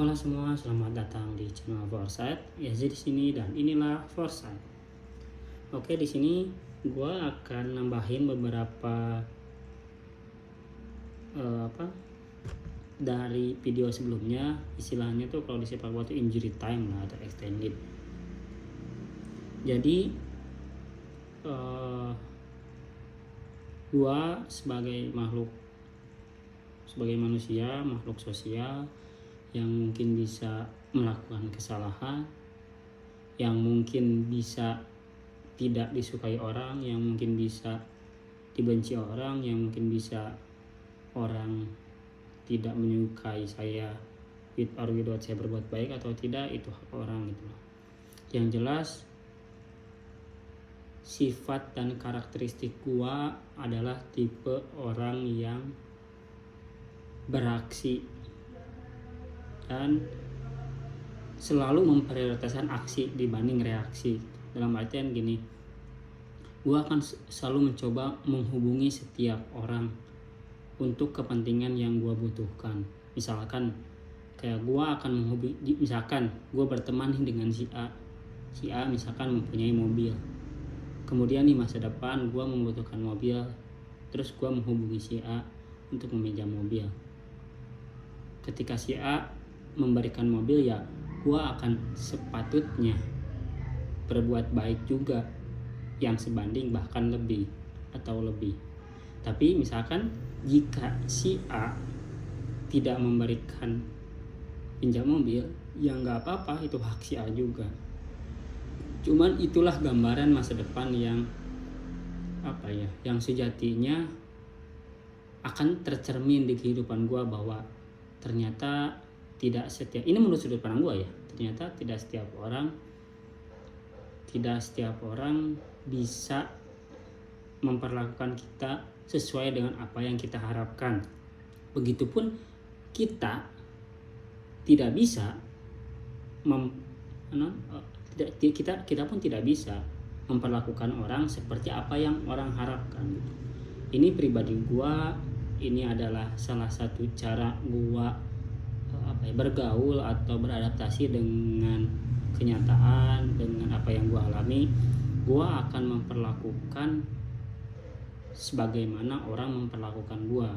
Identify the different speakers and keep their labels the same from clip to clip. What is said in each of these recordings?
Speaker 1: Halo semua, selamat datang di channel Foresight. Yazid di sini dan inilah Foresight. Oke, di sini gue akan nambahin beberapa dari video sebelumnya. Istilahnya tuh kalau di sepak bola itu injury time lah atau extended. Jadi gue sebagai manusia, makhluk sosial yang mungkin bisa melakukan kesalahan, yang mungkin bisa tidak disukai orang, yang mungkin bisa dibenci orang, yang mungkin bisa orang tidak menyukai saya with or without saya berbuat baik atau tidak, itu hak orang gitu. Yang jelas sifat dan karakteristik gua adalah tipe orang yang beraksi dan selalu memprioritaskan aksi dibanding reaksi. Dalam artian gini, gue akan selalu mencoba menghubungi setiap orang untuk kepentingan yang gue butuhkan. Misalkan kayak gue akan menghubungi, misalkan gue berteman dengan si A misalkan mempunyai mobil, kemudian di masa depan gue membutuhkan mobil, terus gue menghubungi si A untuk meminjam mobil. Ketika si A memberikan mobil, ya gue akan sepatutnya berbuat baik juga yang sebanding bahkan lebih atau lebih. Tapi misalkan jika si A tidak memberikan pinjam mobil, ya nggak apa-apa, itu hak si A juga. Cuman itulah gambaran masa depan yang yang sejatinya akan tercermin di kehidupan gue, bahwa ternyata tidak setiap, ini menurut sudut pandang gue ya, ternyata tidak setiap orang bisa memperlakukan kita sesuai dengan apa yang kita harapkan. Begitupun kita tidak bisa kita pun tidak bisa memperlakukan orang seperti apa yang orang harapkan. Ini pribadi gua, ini adalah salah satu cara gua bergaul atau beradaptasi dengan kenyataan, dengan apa yang gua alami. Gua akan memperlakukan sebagaimana orang memperlakukan gua.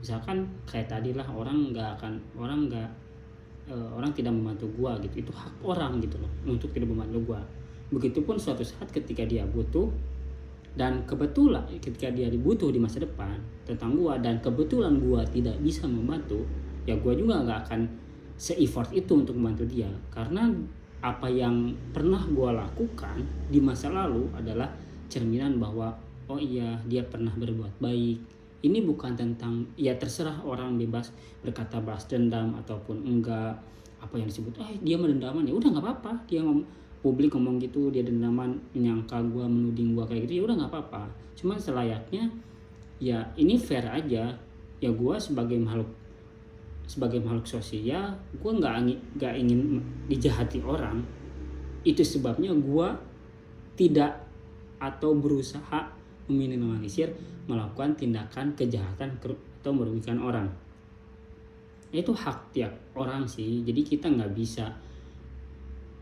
Speaker 1: Misalkan kayak tadi lah, orang tidak membantu gua gitu, itu hak orang gitu loh untuk tidak membantu gua. Begitupun suatu saat ketika dia butuh, dan kebetulan ketika dia dibutuh di masa depan tentang gua, dan kebetulan gua tidak bisa membantu, ya gua juga nggak akan se-effort itu untuk membantu dia, karena apa yang pernah gua lakukan di masa lalu adalah cerminan bahwa oh iya, dia pernah berbuat baik. Ini bukan tentang, ya terserah orang bebas berkata balas dendam ataupun enggak, apa yang disebut dia mendendaman, ya udah nggak apa-apa, dia publik ngomong gitu, dia dendaman, menyangka gua, menuding gua kayak gitu, ya udah nggak apa-apa. Cuman selayaknya ya ini fair aja, ya gua sebagai makhluk sosial, gue nggak ingin dijahati orang. Itu sebabnya gue tidak atau berusaha meminimalisir melakukan tindakan kejahatan atau merugikan orang. Itu hak tiap orang sih. Jadi kita nggak bisa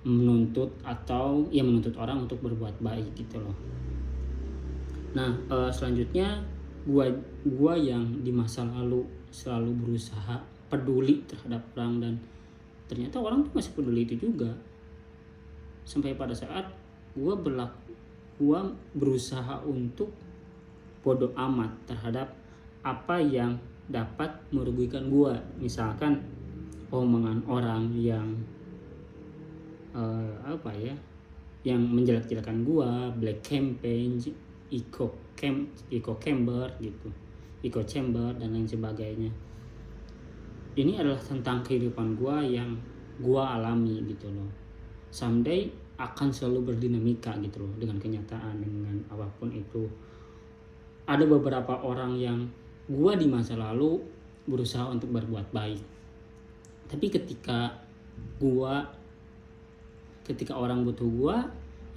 Speaker 1: menuntut orang untuk berbuat baik gitu loh. Nah selanjutnya gue yang di masa lalu selalu berusaha peduli terhadap orang, dan ternyata orang tuh masih peduli itu juga, sampai pada saat gue berusaha untuk bodoh amat terhadap apa yang dapat merugikan gue. Misalkan omongan orang yang yang menjelek-jelekan gue, black campaign, echo chamber dan lain sebagainya. Ini adalah tentang kehidupan gue yang gue alami gitu loh. Someday akan selalu berdinamika gitu loh dengan kenyataan, dengan apapun itu. Ada beberapa orang yang gue di masa lalu berusaha untuk berbuat baik, tapi ketika orang butuh gue,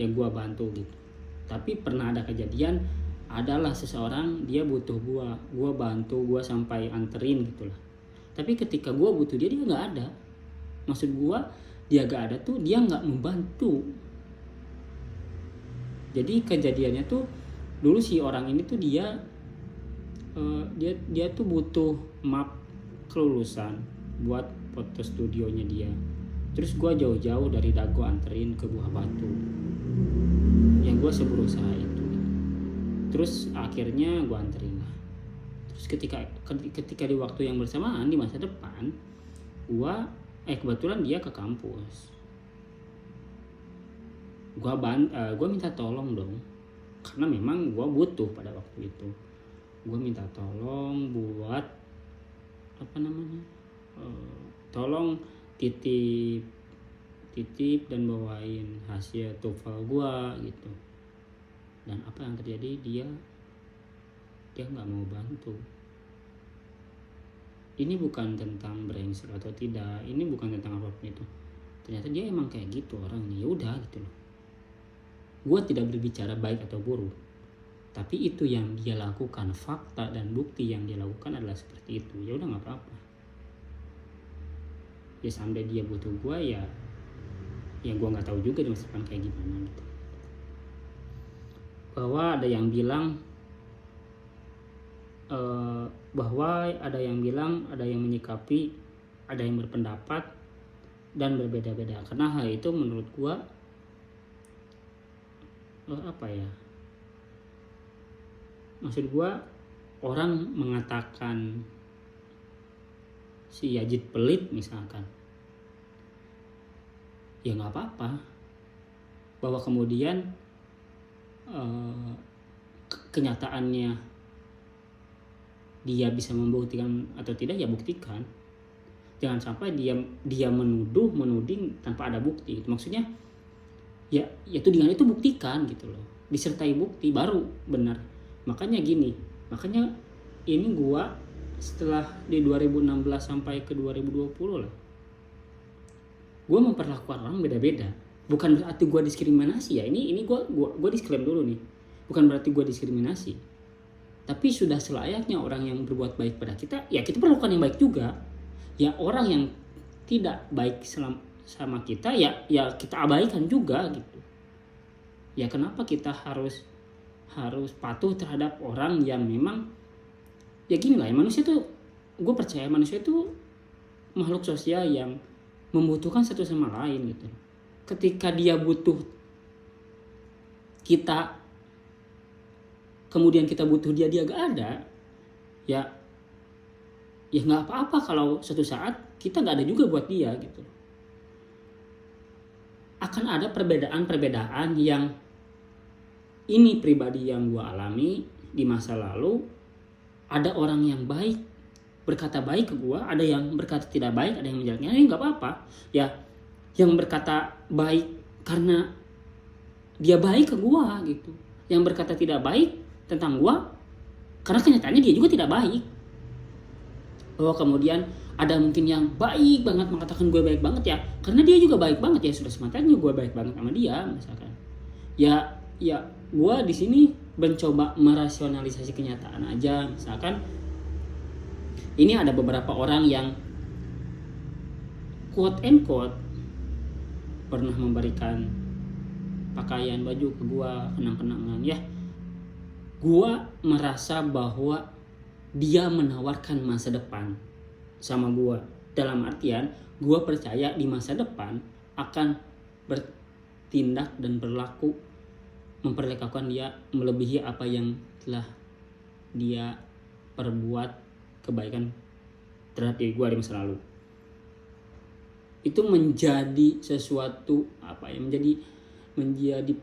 Speaker 1: ya gue bantu gitu. Tapi pernah ada kejadian, adalah seseorang dia butuh gue bantu, gue sampai anterin gitu lah. Tapi ketika gue butuh dia nggak ada. Maksud gue dia gak ada tuh dia nggak membantu. Jadi kejadiannya tuh dulu si orang ini tuh dia tuh butuh map kelulusan buat foto studionya dia. Terus gue jauh-jauh dari Dago anterin ke Buah Batu. Ya gue seberusaha itu. Terus akhirnya gue anterin lah. Terus ketika di waktu yang bersamaan di masa depan, kebetulan dia ke kampus. Gue minta tolong dong, karena memang gue butuh pada waktu itu. Gue minta tolong buat tolong titip dan bawain hasil TOEFL gue gitu. Dan apa yang terjadi, dia nggak mau bantu. Ini bukan tentang brengsek atau tidak, ini bukan tentang apapun itu. Ternyata dia emang kayak gitu orangnya. Ya udah gitu loh. Gue tidak berbicara baik atau buruk, tapi itu yang dia lakukan, fakta dan bukti yang dia lakukan adalah seperti itu. Ya udah nggak apa-apa. Ya sampai dia butuh gue, ya gue nggak tahu juga di masa depan kayak gimana gitu. Bahwa ada yang bilang ada yang menyikapi, ada yang berpendapat dan berbeda-beda. Karena hal itu menurut gue maksud gue, orang mengatakan si Yazid pelit misalkan, ya nggak apa-apa. Bahwa kemudian kenyataannya dia bisa membuktikan atau tidak, ya buktikan. Jangan sampai dia menuding tanpa ada bukti. Maksudnya ya tudingan itu buktikan gitu loh, disertai bukti baru benar. Makanya ini gua setelah di 2016 sampai ke 2020 lah, gua memperlakukan orang beda-beda. Bukan berarti gua diskriminasi ya. Ini gua disclaim dulu nih. Bukan berarti gua diskriminasi. Tapi sudah selayaknya orang yang berbuat baik pada kita, ya kita perlukan yang baik juga. Ya orang yang tidak baik sama kita, ya kita abaikan juga gitu. Ya kenapa kita harus patuh terhadap orang yang memang, ya gini lah ya, manusia tuh, gue percaya manusia itu makhluk sosial yang membutuhkan satu sama lain gitu. Ketika dia butuh kita, kemudian kita butuh dia gak ada, ya nggak apa-apa kalau suatu saat kita nggak ada juga buat dia gitu. Akan ada perbedaan yang ini pribadi yang gue alami di masa lalu. Ada orang yang baik berkata baik ke gue, ada yang berkata tidak baik, ada yang menjeleknya. Nggak apa-apa ya, yang berkata baik karena dia baik ke gue gitu, yang berkata tidak baik tentang gue karena kenyataannya dia juga tidak baik. Bahwa kemudian ada mungkin yang baik banget mengatakan gue baik banget, ya karena dia juga baik banget, ya sudah semestinya gue baik banget sama dia misalkan. Ya gue di sini mencoba merasionalisasi kenyataan aja. Misalkan ini ada beberapa orang yang quote and quote pernah memberikan pakaian baju ke gue, kenang-kenangan, ya gue merasa bahwa dia menawarkan masa depan sama gue. Dalam artian gue percaya di masa depan akan bertindak dan berlaku memperlakukan dia melebihi apa yang telah dia perbuat kebaikan terhadap diri gue di masa lalu. Itu menjadi sesuatu menjadi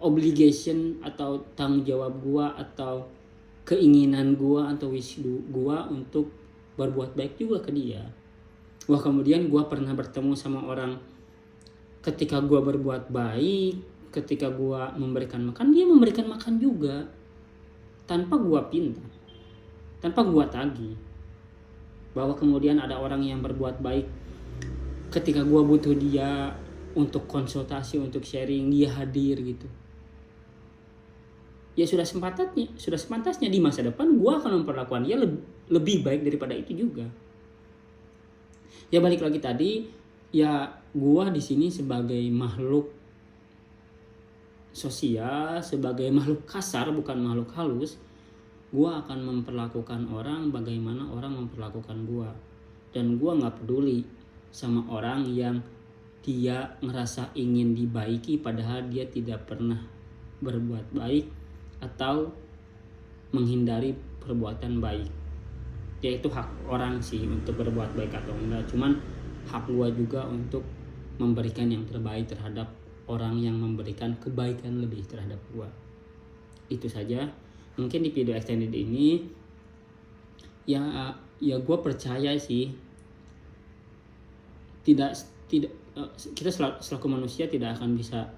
Speaker 1: obligation atau tanggung jawab gue, atau keinginan gue atau wish gue untuk berbuat baik juga ke dia. Wah, kemudian gue pernah bertemu sama orang, ketika gue berbuat baik, ketika gue memberikan makan, dia memberikan makan juga tanpa gue pinta, tanpa gue tagih. Bahwa kemudian ada orang yang berbuat baik, ketika gue butuh dia untuk konsultasi, untuk sharing, dia hadir gitu. Ya sudah sepantasnya di masa depan gue akan memperlakukan dia lebih baik daripada itu juga. Ya balik lagi tadi, ya gua di sini sebagai makhluk sosial, sebagai makhluk kasar bukan makhluk halus, gua akan memperlakukan orang bagaimana orang memperlakukan gua. Dan gua nggak peduli sama orang yang dia ngerasa ingin dibaiki padahal dia tidak pernah berbuat baik atau menghindari perbuatan baik. Ya itu hak orang sih untuk berbuat baik atau enggak, cuman hak gua juga untuk memberikan yang terbaik terhadap orang yang memberikan kebaikan lebih terhadap gua. Itu saja mungkin di video extended ini. Ya gua percaya sih tidak kita selaku manusia tidak akan bisa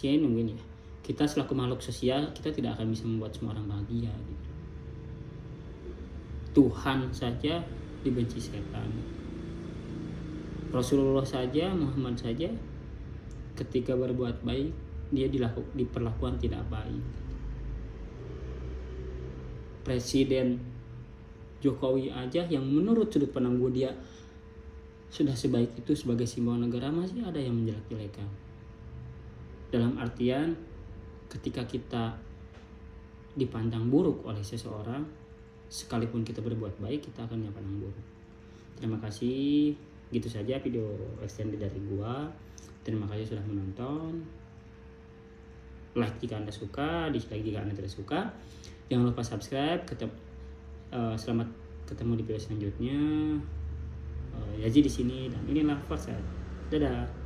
Speaker 1: nungguin ya. Kita selaku makhluk sosial, kita tidak akan bisa membuat semua orang bahagia gitu. Tuhan saja dibenci setan. Rasulullah saja, Muhammad saja ketika berbuat baik dia diperlakukan tidak baik. Presiden Jokowi aja yang menurut sudut pandang gue dia sudah sebaik itu sebagai simbol negara, masih ada yang menjelek-jelekan. Dalam artian ketika kita dipandang buruk oleh seseorang, sekalipun kita berbuat baik kita akan dipandang buruk. Terima kasih. Gitu saja video extended dari gua. Terima kasih sudah menonton. Like jika Anda suka, dislike jika Anda tidak suka. Jangan lupa subscribe. Selamat ketemu di video selanjutnya. Yazi di sini dan inilah Forza. Dadah.